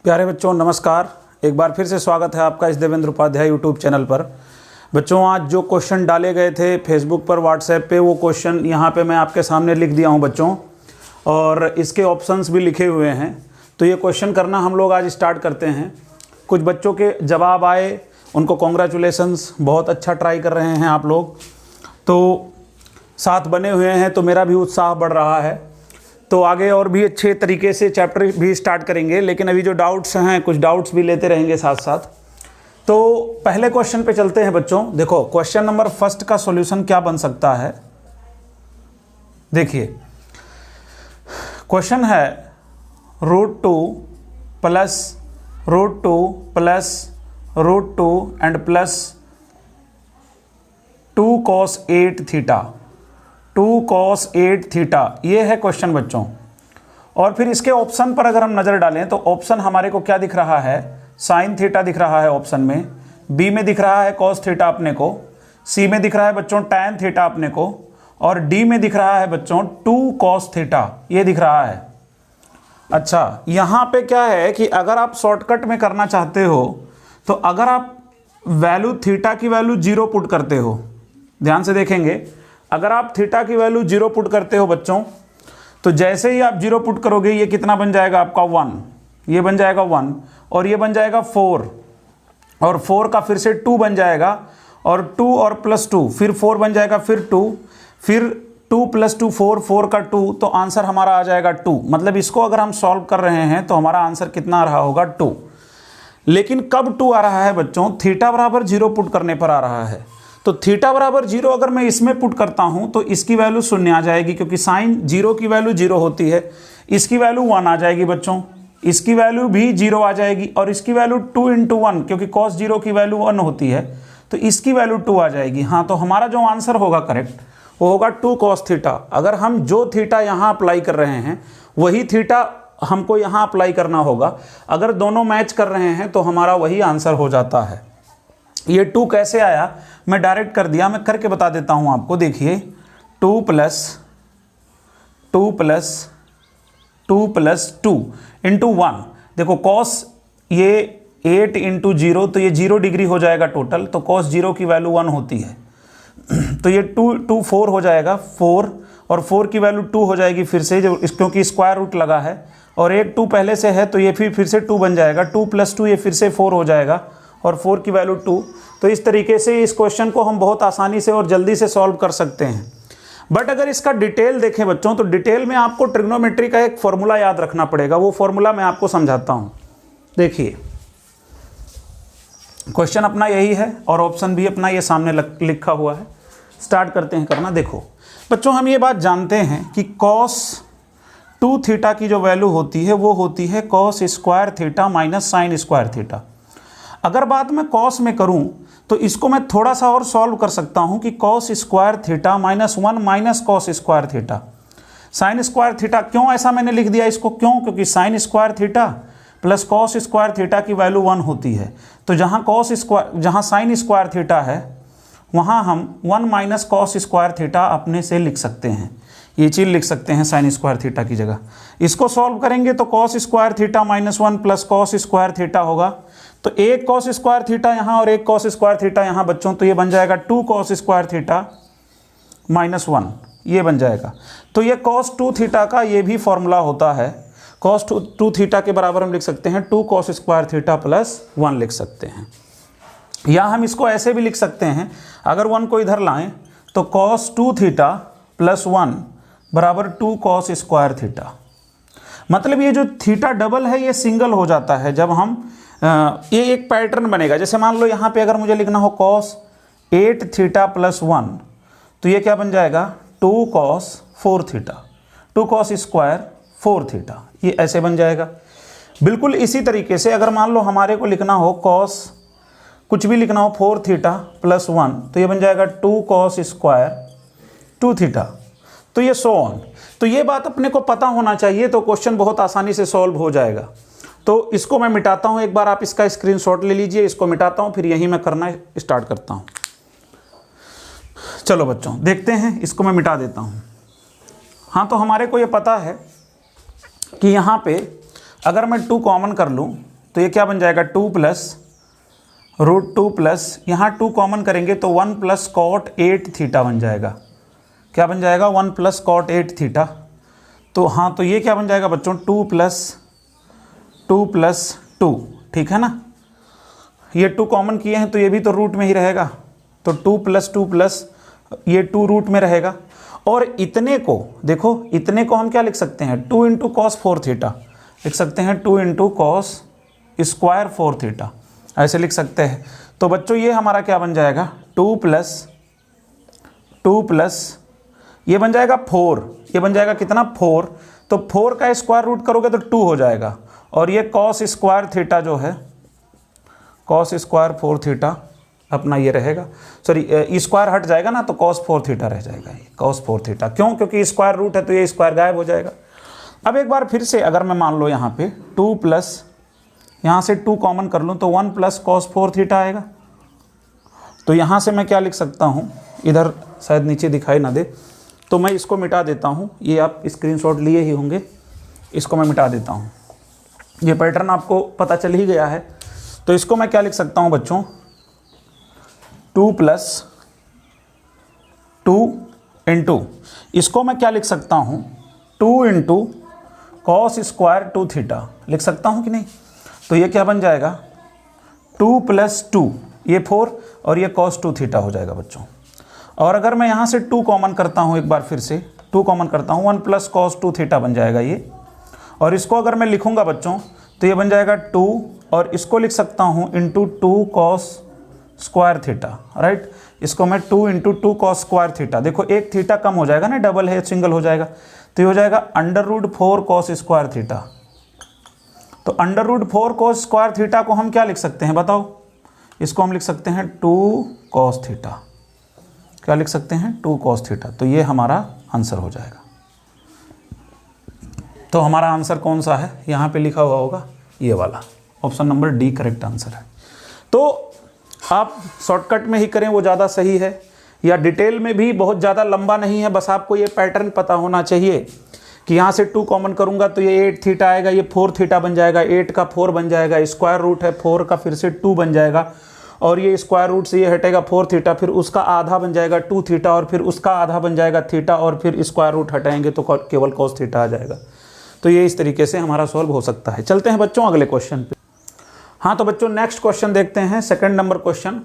प्यारे बच्चों नमस्कार। एक बार फिर से स्वागत है आपका इस देवेंद्र उपाध्याय यूट्यूब चैनल पर। बच्चों आज जो क्वेश्चन डाले गए थे फेसबुक पर व्हाट्सएप पे वो क्वेश्चन यहाँ पे मैं आपके सामने लिख दिया हूँ बच्चों, और इसके ऑप्शंस भी लिखे हुए हैं। तो ये क्वेश्चन करना हम लोग आज स्टार्ट करते हैं। कुछ बच्चों के जवाब आए, उनको कॉन्ग्रेचुलेसन्स, बहुत अच्छा ट्राई कर रहे हैं आप लोग, तो साथ बने हुए हैं तो मेरा भी उत्साह बढ़ रहा है। तो आगे और भी अच्छे तरीके से चैप्टर भी स्टार्ट करेंगे, लेकिन अभी जो डाउट्स हैं कुछ डाउट्स भी लेते रहेंगे साथ साथ। तो पहले क्वेश्चन पे चलते हैं बच्चों। देखो क्वेश्चन नंबर फर्स्ट का सॉल्यूशन क्या बन सकता है। देखिए क्वेश्चन है √2 plus √2 plus √2 and plus 2 cos 8 theta, 2 cos 8 theta, ये है क्वेश्चन बच्चों। और फिर इसके ऑप्शन पर अगर हम नज़र डालें तो ऑप्शन हमारे को क्या दिख रहा है, साइन थीटा दिख रहा है ऑप्शन में, बी में दिख रहा है कॉस थीटा अपने को, सी में दिख रहा है बच्चों टैन थीटा अपने को, और डी में दिख रहा है बच्चों 2 cos थीटा, ये दिख रहा है। अच्छा यहाँ पे क्या है कि अगर आप शॉर्टकट में करना चाहते हो तो अगर आप वैल्यू थीटा की वैल्यू 0 पुट करते हो, ध्यान से देखेंगे, अगर आप थीटा की वैल्यू 0 पुट करते हो बच्चों, तो जैसे ही आप 0 पुट करोगे ये कितना बन जाएगा आपका 1, ये बन जाएगा 1, और ये बन जाएगा 4, और 4 का फिर से 2 बन जाएगा, और 2 और प्लस 2 फिर 4 बन जाएगा, फिर 2, फिर 2 प्लस 2 4, 4 का 2, तो आंसर हमारा आ जाएगा 2। मतलब इसको अगर हम सॉल्व कर रहे हैं तो हमारा आंसर कितना आ रहा होगा 2। लेकिन कब 2 आ रहा है बच्चों, थीटा बराबर 0 पुट करने पर आ रहा है। तो थीटा बराबर 0 अगर मैं इसमें पुट करता हूं तो इसकी वैल्यू 0 आ जाएगी, क्योंकि साइन 0 की वैल्यू 0 होती है। इसकी वैल्यू 1 आ जाएगी बच्चों, इसकी वैल्यू भी 0 आ जाएगी, और इसकी वैल्यू 2 × 1, क्योंकि cos 0 की वैल्यू 1 होती है, तो इसकी वैल्यू 2 आ जाएगी। हाँ, तो हमारा जो आंसर होगा करेक्ट वो होगा 2 cos थीटा। अगर हम जो थीटा यहाँ अप्लाई कर रहे हैं वही थीटा हमको यहाँ अप्लाई करना होगा। अगर दोनों मैच कर रहे हैं तो हमारा वही आंसर हो जाता है। ये 2 कैसे आया मैं डायरेक्ट कर दिया, मैं करके बता देता हूँ आपको। देखिए 2 प्लस 2 इंटू 1, देखो cos ये 8 × 0, तो ये 0 डिग्री हो जाएगा टोटल, तो cos 0 की वैल्यू 1 होती है। तो ये 2 4 हो जाएगा 4, और 4 की वैल्यू 2 हो जाएगी फिर से, जो क्योंकि स्क्वायर रूट लगा है, और एक 2 पहले से है तो ये फिर से 2 बन जाएगा, 2 + 2 ये फिर से 4 हो जाएगा, और 4 की वैल्यू 2। तो इस तरीके से इस क्वेश्चन को हम बहुत आसानी से और जल्दी से सॉल्व कर सकते हैं। बट अगर इसका डिटेल देखें बच्चों, तो डिटेल में आपको ट्रिग्नोमेट्री का एक फॉर्मूला याद रखना पड़ेगा। वो फॉर्मूला मैं आपको समझाता हूँ। देखिए क्वेश्चन अपना यही है और ऑप्शन भी अपना ये सामने लिखा हुआ है। स्टार्ट करते हैं करना। देखो बच्चों हम ये बात जानते हैं कि cos 2 थीटा की जो वैल्यू होती है वो होती है cos square theta minus sign square theta. अगर बात मैं cos में करूं तो इसको मैं थोड़ा सा और सॉल्व कर सकता हूं कि cos square theta -1 minus cos square theta, sign square theta. क्यों ऐसा मैंने लिख दिया इसको, क्यों, क्योंकि sine square theta plus cos square theta की वैल्यू 1 होती है। तो जहाँ साइन स्क्वायर थीटा है वहाँ हम 1 माइनस cos स्क्वायर थीटा अपने से लिख सकते हैं। ये चीज़ लिख सकते हैं साइन स्क्वायर थीटा की जगह। इसको सॉल्व करेंगे तो cos square theta -1 plus cos square theta होगा। तो एक cos स्क्वायर थीटा यहाँ और एक cos स्क्वायर थीटा यहाँ बच्चों, तो ये बन जाएगा 2 cos स्क्वायर थीटा -1, ये बन जाएगा। तो ये cos 2 थीटा का ये भी फॉर्मूला होता है। cos 2 थीटा के बराबर हम लिख सकते हैं 2 cos स्क्वायर थीटा +1 लिख सकते हैं। या हम इसको ऐसे भी लिख सकते हैं, अगर 1 को इधर लाएं तो cos 2 थीटा +1 बराबर 2 cos स्क्वायर थीटा। मतलब ये जो थीटा डबल है ये सिंगल हो जाता है जब हम ये एक पैटर्न बनेगा। जैसे मान लो यहाँ पे अगर मुझे लिखना हो cos 8 थीटा +1, तो ये क्या बन जाएगा 2 cos 4 theta, 2 cos square 4 theta, ये ऐसे बन जाएगा। बिल्कुल इसी तरीके से अगर मान लो हमारे को लिखना हो cos कुछ भी लिखना हो 4 थीटा +1, तो ये बन जाएगा 2 cos स्क्वायर 2 थीटा। तो ये सो ऑन। तो ये बात अपने को पता होना चाहिए, तो क्वेश्चन बहुत आसानी से सॉल्व हो जाएगा। तो इसको मैं मिटाता हूँ, एक बार आप इसका स्क्रीनशॉट ले लीजिए। इसको मिटाता हूँ, फिर यहीं मैं करना स्टार्ट करता हूँ। चलो बच्चों देखते हैं, इसको मैं मिटा देता हूँ। हाँ, तो हमारे को ये पता है कि यहाँ पे अगर मैं 2 कॉमन कर लूँ तो ये क्या बन जाएगा 2 प्लस √2 प्लस यहाँ 2 कॉमन करेंगे तो 1 प्लस कॉट 8 थीटा बन जाएगा। क्या बन जाएगा 1 प्लस कॉट 8 थीटा। तो हाँ, तो ये क्या बन जाएगा बच्चों 2 प्लस 2, ठीक है ना। ये 2 कॉमन किए हैं तो ये भी तो रूट में ही रहेगा, तो 2 प्लस ये 2 रूट में रहेगा। और इतने को देखो, इतने को हम क्या लिख सकते हैं 2 इंटू कॉस 4 थीटा लिख सकते हैं, 2 इंटू कॉस स्क्वायर 4 थीटा ऐसे लिख सकते हैं। तो बच्चों ये हमारा क्या बन जाएगा 2 प्लस ये बन जाएगा 4, ये बन जाएगा कितना 4, तो 4 का स्क्वायर रूट करोगे तो 2 हो जाएगा। और ये कॉस स्क्वायर थीटा जो है कॉस स्क्वायर 4 थीटा अपना ये रहेगा, सॉरी स्क्वायर हट जाएगा ना तो कॉस 4 थीटा रह जाएगा, ये कॉस 4 थीटा। क्यों? क्योंकि स्क्वायर रूट है तो ये स्क्वायर गायब हो जाएगा। अब एक बार फिर से अगर मैं मान लो यहाँ पे 2 प्लस यहाँ से 2 कॉमन कर लूँ तो 1 प्लस कॉस 4 थीटा आएगा। तो यहाँ से मैं क्या लिख सकता हूँ, इधर शायद नीचे दिखाई ना दे तो मैं इसको मिटा देता हूँ, ये आप स्क्रीनशॉट लिए ही होंगे, इसको मैं मिटा देता हूँ। ये पैटर्न आपको पता चल ही गया है। तो इसको मैं क्या लिख सकता हूँ बच्चों 2 प्लस 2 इंटू, इसको मैं क्या लिख सकता हूँ 2 इंटू कॉस स्क्वायर 2 थीटा लिख सकता हूँ कि नहीं। तो ये क्या बन जाएगा 2 प्लस 2, ये 4 और ये कॉस 2 थीटा हो जाएगा बच्चों। और अगर मैं यहाँ से 2 कॉमन करता हूँ, एक बार फिर से 2 कॉमन करता हूँ, 1 प्लस कॉस 2 थीटा बन जाएगा ये। और इसको अगर मैं लिखूँगा बच्चों तो ये बन जाएगा 2 और इसको लिख सकता हूँ into 2 cos square theta, right. इसको मैं 2 इंटू 2 कॉस स्क्वायर थीटा, देखो एक थीटा कम हो जाएगा ना, डबल है सिंगल हो जाएगा, तो ये हो जाएगा √4 कॉस स्क्वायर थीटा। तो √4 कॉस स्क्वायर थीटा को हम क्या लिख सकते हैं बताओ, इसको हम लिख सकते हैं 2 कॉस थीटा। क्या लिख सकते हैं 2 कॉस थीटा। तो ये हमारा आंसर हो जाएगा। तो हमारा आंसर कौन सा है, यहाँ पे लिखा हुआ होगा ये वाला, option number D correct answer है। तो आप शॉर्टकट में ही करें वो ज़्यादा सही है, या डिटेल में भी बहुत ज़्यादा लंबा नहीं है, बस आपको ये पैटर्न पता होना चाहिए कि यहाँ से 2 कॉमन करूँगा तो ये 8 थीटा आएगा, ये 4 थीटा बन जाएगा, 8 का 4 बन जाएगा, स्क्वायर रूट है 4 का फिर से 2 बन जाएगा, और ये स्क्वायर रूट से ये हटेगा 4 थीटा, फिर उसका आधा बन जाएगा 2 थीटा, और फिर उसका आधा बन जाएगा थीटा, और फिर स्क्वायर रूट हटाएंगे तो केवल कॉस थीटा आ जाएगा। तो ये इस तरीके से हमारा सॉल्व हो सकता है। चलते हैं बच्चों अगले क्वेश्चन पे। हाँ तो बच्चों नेक्स्ट क्वेश्चन देखते हैं, सेकंड नंबर क्वेश्चन,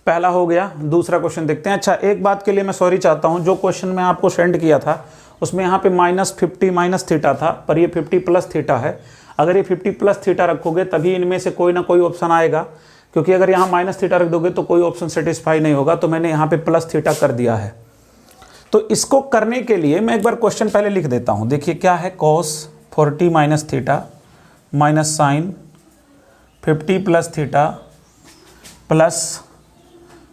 पहला हो गया, दूसरा क्वेश्चन देखते हैं। अच्छा एक बात के लिए मैं सॉरी चाहता हूँ, जो क्वेश्चन मैं आपको सेंड किया था उसमें यहाँ पे -50 माइनस थीटा था, पर ये 50 प्लस थीटा है। अगर ये 50 प्लस थीटा रखोगे तभी इनमें से कोई ना कोई ऑप्शन आएगा, क्योंकि अगर यहाँ माइनस थीटा रख दोगे तो कोई ऑप्शन सेटिस्फाई नहीं होगा। तो मैंने यहाँ पे प्लस थीटा कर दिया है। तो इसको करने के लिए मैं एक बार क्वेश्चन पहले लिख देता हूँ। देखिए क्या है, cos 40 minus theta minus sine 50 plus theta plus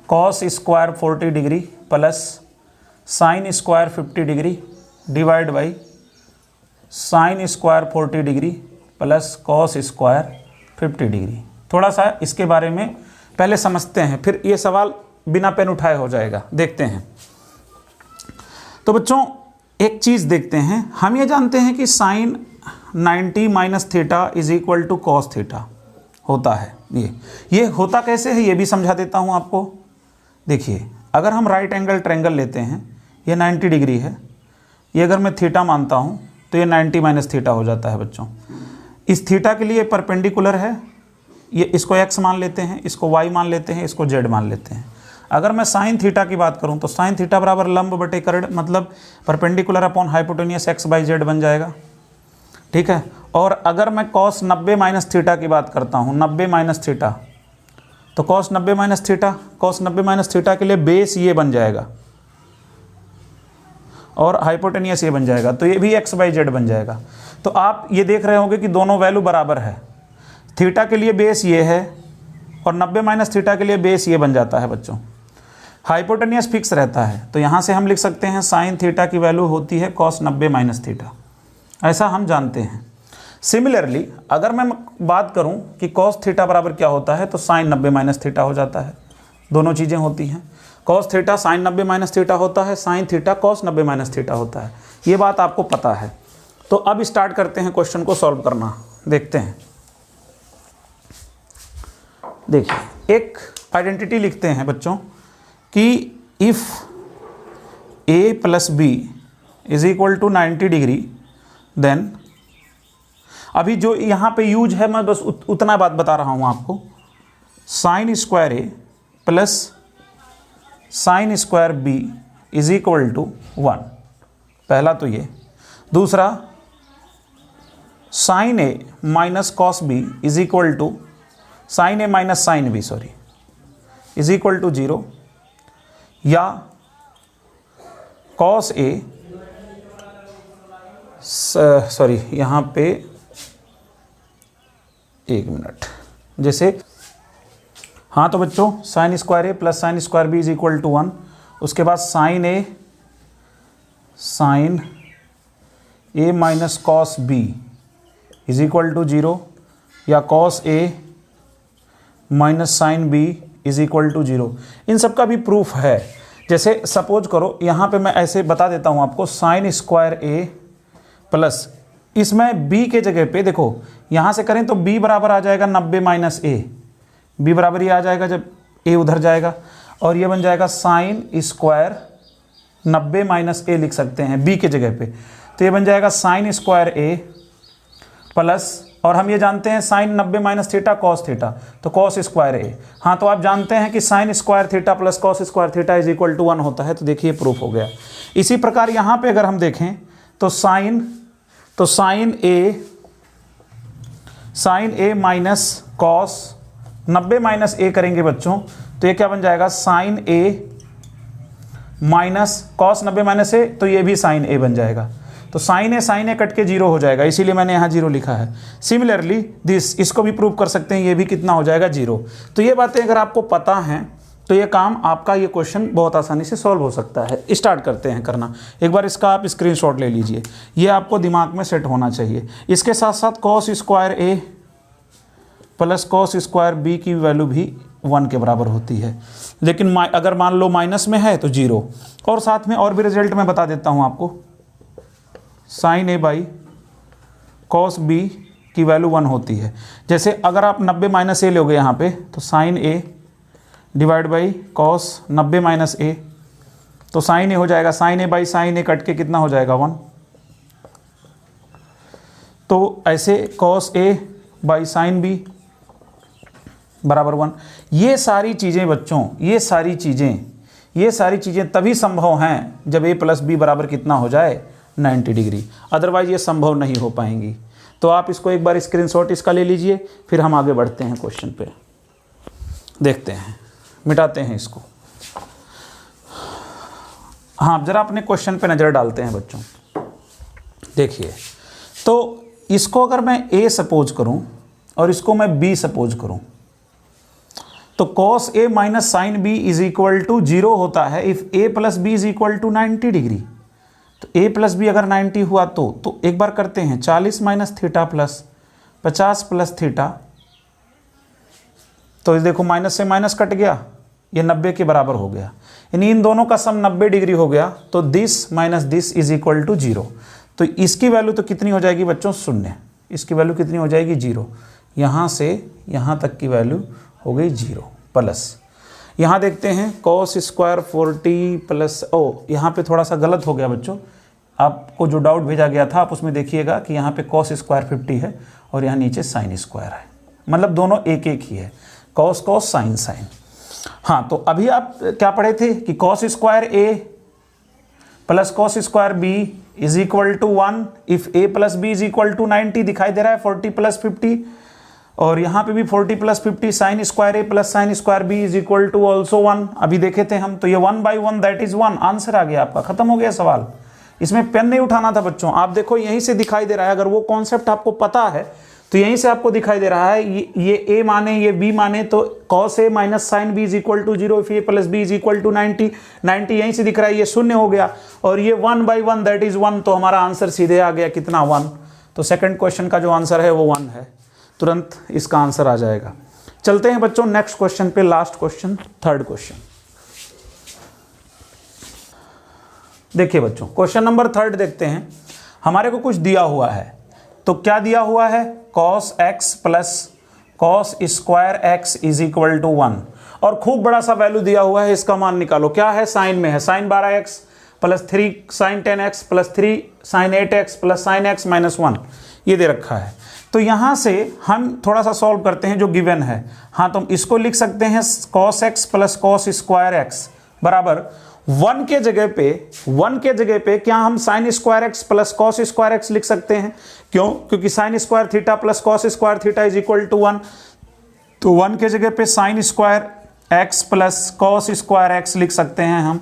cos square 40 degree plus sine square 50 degree divide by sine square 40 degree plus cos square 50 degree. थोड़ा सा इसके बारे में पहले समझते हैं, फिर ये सवाल बिना पेन उठाए हो जाएगा। देखते हैं। तो बच्चों एक चीज़ देखते हैं, हम ये जानते हैं कि sine 90 minus theta is equal to cos theta होता है। ये होता कैसे है ये भी समझा देता हूँ आपको। देखिए अगर हम राइट एंगल ट्रायंगल लेते हैं, ये 90 डिग्री है, ये अगर मैं थीटा मानता हूँ तो ये 90 माइनस थीटा हो जाता है बच्चों। इस थीटा के लिए परपेंडिकुलर है, ये इसको x मान लेते हैं, इसको y मान लेते हैं, इसको z मान लेते हैं। अगर मैं साइन थीटा की बात करूं तो साइन थीटा बराबर लंब बटे कर्ण, मतलब परपेंडिकुलर अपॉन हाइपोटेनियस x/z बन जाएगा, ठीक है। और अगर मैं cos 90 माइनस थीटा की बात करता हूं, 90 माइनस थीटा, तो cos 90 minus theta, cos 90 minus theta के लिए बेस ये बन जाएगा और हाइपोटेनियस ये बन जाएगा, तो ये भी x/z बन जाएगा। तो आप ये देख रहे होंगे कि दोनों वैल्यू बराबर है। थीटा के लिए बेस ये है और 90 माइनस थीटा के लिए बेस ये बन जाता है बच्चों। हाइपोटेनियस फिक्स रहता है, तो यहाँ से हम लिख सकते हैं साइन थीटा की वैल्यू होती है cos 90 माइनस थीटा, ऐसा हम जानते हैं। सिमिलरली अगर मैं बात करूं कि cos थीटा बराबर क्या होता है, तो साइन 90 माइनस थीटा हो जाता है। दोनों चीज़ें होती हैं, cos theta sine 90 minus theta होता है, sine theta cos 90 minus theta होता है। ये बात आपको पता है। तो अब स्टार्ट करते हैं क्वेश्चन को सॉल्व करना, देखते हैं। देखिए एक आइडेंटिटी लिखते हैं बच्चों कि if A plus B is equal to 90 degree, then अभी जो यहाँ पे यूज है मैं बस उतना बात बता रहा हूँ आपको, sine square A plus sine square B is equal to 1। पहला तो ये। दूसरा, sine A minus cos B is equal to sine A minus sine B is equal to 0, या कॉस ए यहाँ पे एक मिनट, जैसे हाँ तो बच्चों sine square A plus sine square B is equal to 1, उसके बाद sine A minus cos B is equal to 0, या cos A minus sine B is equal to 0। इन सब का भी प्रूफ है। जैसे सपोज करो यहाँ पे मैं ऐसे बता देता हूँ आपको, साइन स्क्वायर ए प्लस इसमें b के जगह पे देखो यहाँ से करें तो b बराबर आ जाएगा 90 माइनस ए, b बराबर ये आ जाएगा जब a उधर जाएगा, और ये बन जाएगा साइन स्क्वायर 90 माइनस ए लिख सकते हैं b के जगह पे, तो ये बन जाएगा साइन स्क्वायर ए प्लस, और हम ये जानते हैं sine 90 minus theta cos theta, तो कॉस स्क्वायर ए। हाँ तो आप जानते हैं कि sine square theta plus cos square theta is equal to 1 होता है, तो देखिए प्रूफ हो गया। इसी प्रकार यहाँ पे अगर हम देखें तो sine A minus cos 90 minus ए करेंगे बच्चों, तो ये क्या बन जाएगा, sine A minus cos 90 minus A, तो ये भी साइन ए बन जाएगा। तो साइन ए कट के 0 हो जाएगा, इसीलिए मैंने यहाँ 0 लिखा है। सिमिलरली इसको भी प्रूव कर सकते हैं, ये भी कितना हो जाएगा 0। तो ये बातें अगर आपको पता हैं तो ये काम आपका, ये क्वेश्चन बहुत आसानी से सॉल्व हो सकता है। स्टार्ट करते हैं करना। एक बार इसका आप स्क्रीनशॉट ले लीजिए, ये आपको दिमाग में सेट होना चाहिए। इसके साथ साथ cos square A plus cos square B की वैल्यू भी 1 के बराबर होती है, लेकिन अगर मान लो माइनस में है तो 0। और साथ में और भी रिजल्ट मैं बता देता हूँ आपको, sine A by cos B की वैल्यू 1 होती है। जैसे अगर आप 90 माइनस ए लोगे यहाँ पे, तो sine A divide by cos 90 minus A, तो साइन ए हो जाएगा, sine A by sine A cut के कितना हो जाएगा 1। तो ऐसे cos A by sine B बराबर 1। ये सारी चीज़ें बच्चों, ये सारी चीज़ें तभी संभव हैं जब ए प्लस बी बराबर कितना हो जाए 90 डिग्री, अदरवाइज ये संभव नहीं हो पाएंगी। तो आप इसको एक बार स्क्रीनशॉट इसका ले लीजिए, फिर हम आगे बढ़ते हैं क्वेश्चन पे, देखते हैं, मिटाते हैं इसको। हाँ जरा अपने क्वेश्चन पे नज़र डालते हैं बच्चों। देखिए, तो इसको अगर मैं ए सपोज करूं और इसको मैं बी सपोज करूं, तो cos A minus sine B is equal to 0 होता है if A plus B is equal to 90 degree. तो ए प्लस बी अगर 90 हुआ तो एक बार करते हैं, 40 minus theta plus 50 plus theta, तो देखो माइनस से माइनस कट गया, ये 90 के बराबर हो गया, यानी इन दोनों का सम 90 डिग्री हो गया। तो this minus this is equal to 0। तो इसकी वैल्यू तो कितनी हो जाएगी बच्चों, 0। इसकी वैल्यू कितनी हो जाएगी, 0। यहाँ से यहाँ तक की वैल्यू हो गई 0 प्लस, यहाँ देखते हैं कॉस स्क्वायर 40 प्लस, यहाँ पे थोड़ा सा गलत हो गया बच्चों, आपको जो डाउट भेजा गया था आप उसमें देखिएगा कि यहाँ पे कॉस स्क्वायर 50 है और यहाँ नीचे साइन स्क्वायर है, मतलब दोनों एक एक ही है, कॉस कॉस साइन साइन। हाँ तो अभी आप क्या पढ़े थे कि cos square A plus cos square B is equal to 1 if A plus B is equal to 90, दिखाई दे रहा है 40 प्लस 50, और यहाँ पे भी 40 plus 50 sine square A plus sine square B is equal to also 1, अभी देखे थे हम। तो ये 1 बाई 1 दैट इज 1, आंसर आ गया आपका, खत्म हो गया सवाल। इसमें पेन नहीं उठाना था बच्चों, आप देखो यहीं से दिखाई दे रहा है, अगर वो कॉन्सेप्ट आपको पता है तो यहीं से आपको दिखाई दे रहा है, ये ए माने ये बी माने, तो cos A minus sine B is equal to 0 if A plus B is equal to 90 यहीं से दिख रहा है, ये 0 हो गया, और ये 1 बाई 1 दैट इज 1, तो हमारा आंसर सीधे आ गया कितना, 1। तो सेकंड क्वेश्चन का जो आंसर है वो 1 है, तुरंत इसका आंसर आ जाएगा। चलते हैं बच्चों नेक्स्ट क्वेश्चन पे, लास्ट क्वेश्चन, थर्ड क्वेश्चन। देखिए बच्चों क्वेश्चन नंबर 3 देखते हैं। हमारे को कुछ दिया हुआ है, तो क्या दिया हुआ है, cos x plus cos square x is equal to 1, और खूब बड़ा सा वैल्यू दिया हुआ है, इसका मान निकालो। क्या है? साइन में है, sine 12x plus 3 sine 10x plus 3 sine 8x plus sine x minus 1, ये दे रखा है। तो यहाँ से हम थोड़ा सा सॉल्व करते हैं जो गिवन है। हाँ, तो इसको लिख सकते हैं cos x plus cos square x बराबर 1 के जगह पे क्या हम sine square x plus cos square x लिख सकते हैं? क्यों? क्योंकि sine square theta plus cos square theta is equal to 1। तो 1 के जगह पे sine square x plus cos square x लिख सकते हैं हम,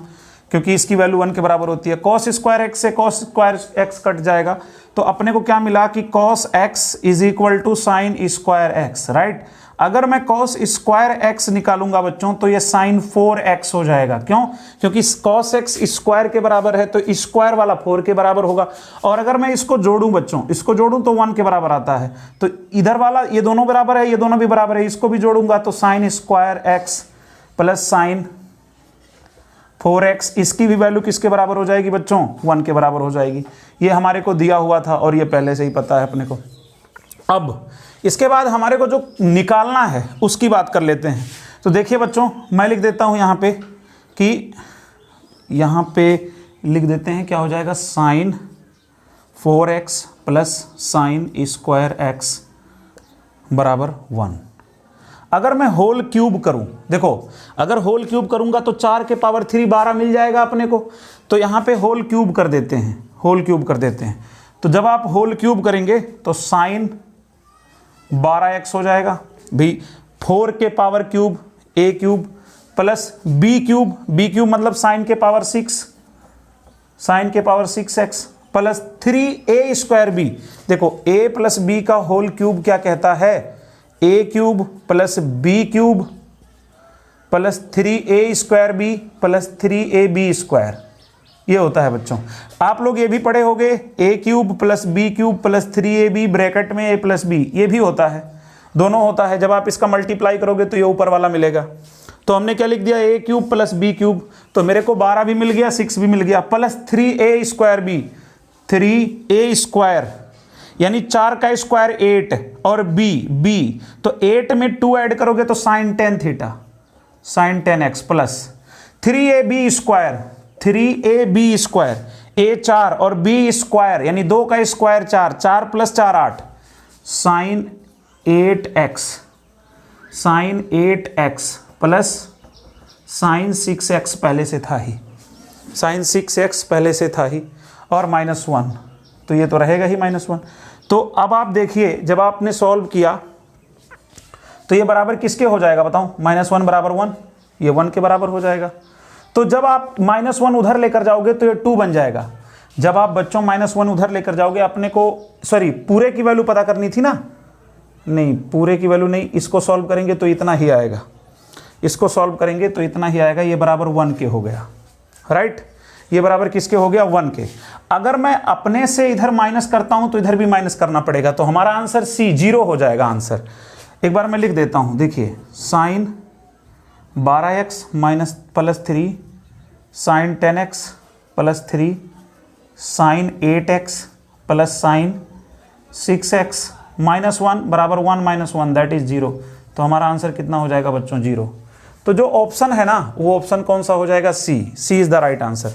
क्योंकि इसकी वैल्यू 1 के बराबर होती है। कॉस स्क्वायर एक्स से कॉस स्क्वायर एक्स कट जाएगा, तो अपने को क्या मिला कि cos x is equal to sine square x, right. अगर मैं कॉस स्क्वायर एक्स निकालूंगा बच्चों तो ये साइन 4x हो जाएगा। क्यों? क्योंकि कॉस एक्स स्क्वायर के बराबर है, तो स्क्वायर वाला 4 के बराबर होगा। और अगर मैं इसको जोड़ूं बच्चों, इसको जोड़ूं तो 1 के बराबर आता है। तो इधर वाला ये दोनों बराबर है, ये दोनों भी बराबर है, इसको भी जोड़ूंगा तो sign square x plus sign 4x, इसकी भी वैल्यू किसके बराबर हो जाएगी बच्चों? 1 के बराबर हो जाएगी। ये हमारे को दिया हुआ था और ये पहले से ही पता है अपने को। अब इसके बाद हमारे को जो निकालना है उसकी बात कर लेते हैं। तो देखिए बच्चों, मैं लिख देता हूँ यहाँ पे कि यहाँ पे लिख देते हैं, क्या हो जाएगा? Sine 4x plus sine square x बराबर 1। अगर मैं होल क्यूब करूं, देखो अगर होल क्यूब करूंगा तो 4 के पावर 3 12 मिल जाएगा अपने को। तो यहाँ पे होल क्यूब कर देते हैं, होल क्यूब कर देते हैं। तो जब आप होल क्यूब करेंगे तो साइन 12x हो जाएगा भी, 4 के power cube a cube plus b cube मतलब साइन के पावर 6, साइन के power 6x plus 3a square b। देखो a प्लस b का होल क्यूब क्या कहता है? a cube plus b cube plus 3a square b plus 3ab square, ये होता है बच्चों। आप लोग ये भी पढ़े होंगे, a cube plus b cube plus 3ab bracket में a प्लस b, ये भी होता है, दोनों होता है। जब आप इसका मल्टीप्लाई करोगे तो ये ऊपर वाला मिलेगा। तो हमने क्या लिख दिया? a cube plus b cube, तो मेरे को 12 भी मिल गया, 6 भी मिल गया, plus 3a square b, 3a square यानी 4 का स्क्वायर 8 और b, तो 8 में 2 ऐड करोगे तो sine 10 theta, sine 10x plus 3ab square, 3ab square, a 4 और b स्क्वायर यानी 2 का square 4, 4 plus 4 8, sine 8x, sine 8x plus sine 6x पहले से था ही, साइन 6x पहले से था ही, और माइनस 1, तो ये तो रहेगा ही माइनस 1। तो अब आप देखिए, जब आपने सॉल्व किया तो ये बराबर किसके हो जाएगा बताओ? माइनस 1 बराबर 1, ये 1 के बराबर हो जाएगा। तो जब आप माइनस 1 उधर लेकर जाओगे तो ये 2 बन जाएगा। जब आप बच्चों माइनस 1 उधर लेकर जाओगे, अपने को सॉरी पूरे की वैल्यू पता करनी थी ना, नहीं पूरे की वैल्यू नहीं, इसको सॉल्व करेंगे तो इतना ही आएगा, इसको सॉल्व करेंगे तो इतना ही आएगा, ये बराबर 1 के हो गया, राइट। ये बराबर किसके हो गया? 1 के। अगर मैं अपने से इधर माइनस करता हूं तो इधर भी माइनस करना पड़ेगा, तो हमारा आंसर सी 0 हो जाएगा आंसर। एक बार मैं लिख देता हूं, देखिए sine 12x minus plus 3 sine 10x plus 3 sine 8x plus sine 6x minus 1 बराबर 1 माइनस 1 दैट इज 0। तो हमारा आंसर कितना हो जाएगा बच्चों? 0। तो जो ऑप्शन है ना, वो ऑप्शन कौन सा हो जाएगा? सी इज द राइट आंसर।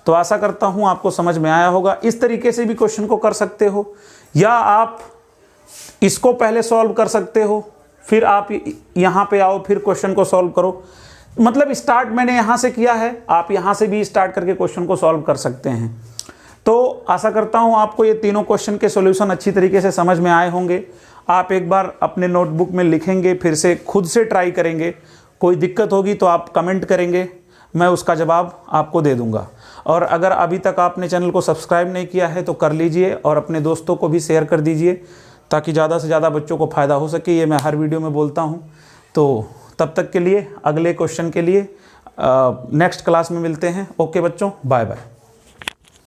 तो आशा करता हूं आपको समझ में आया होगा। इस तरीके से भी क्वेश्चन को कर सकते हो, या आप इसको पहले सॉल्व कर सकते हो, फिर आप यहां पे आओ, फिर क्वेश्चन को सॉल्व करो। मतलब स्टार्ट मैंने यहां से किया है, आप यहां से भी स्टार्ट करके क्वेश्चन को सॉल्व कर सकते हैं। तो आशा करता हूं आपको ये तीनों क्वेश्चन के सॉल्यूशन अच्छी तरीके से समझ में आए होंगे। आप एक बार अपने नोटबुक में लिखेंगे, फिर से खुद से ट्राई करेंगे। कोई दिक्कत होगी तो आप कमेंट करेंगे, मैं उसका जवाब आपको दे दूंगा। और अगर अभी तक आपने चैनल को सब्सक्राइब नहीं किया है तो कर लीजिए, और अपने दोस्तों को भी शेयर कर दीजिए, ताकि ज़्यादा से ज़्यादा बच्चों को फ़ायदा हो सके। ये मैं हर वीडियो में बोलता हूँ। तो तब तक के लिए अगले क्वेश्चन के लिए नेक्स्ट क्लास में मिलते हैं। ओके बच्चों, बाय बाय।